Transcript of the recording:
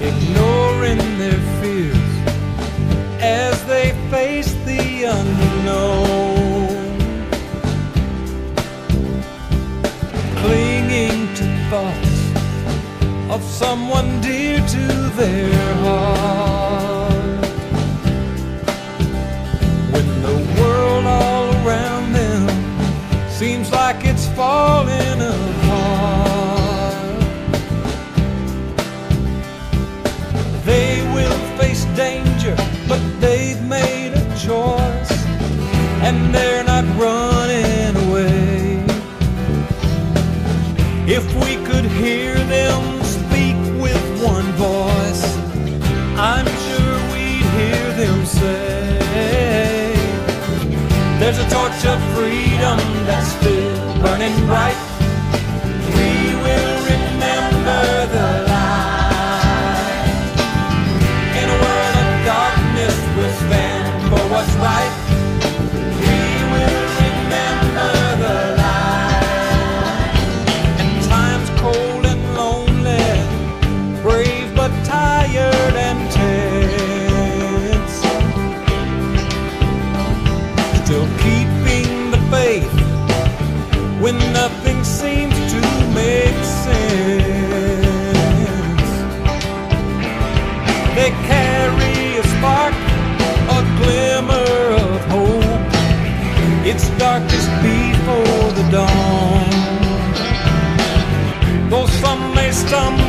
ignoring their fears as they face the unknown, clinging to thoughts of someone dear to their heart. When the world all around them seems like it's falling apart, they will face danger, but they've made a choice, and they're not running away. If we could hear them speak with one voice, I'm sure we'd hear them say, there's a torch of freedom that's still burning bright. We will remember the light. In a world of darkness, we'll stand for what's right. We will remember the light. And time's cold and lonely, brave but tired and tense, still keeping the faith when nothing seems to make sense. They carry a spark, a glimmer of hope. It's darkest before the dawn. Though some may stumble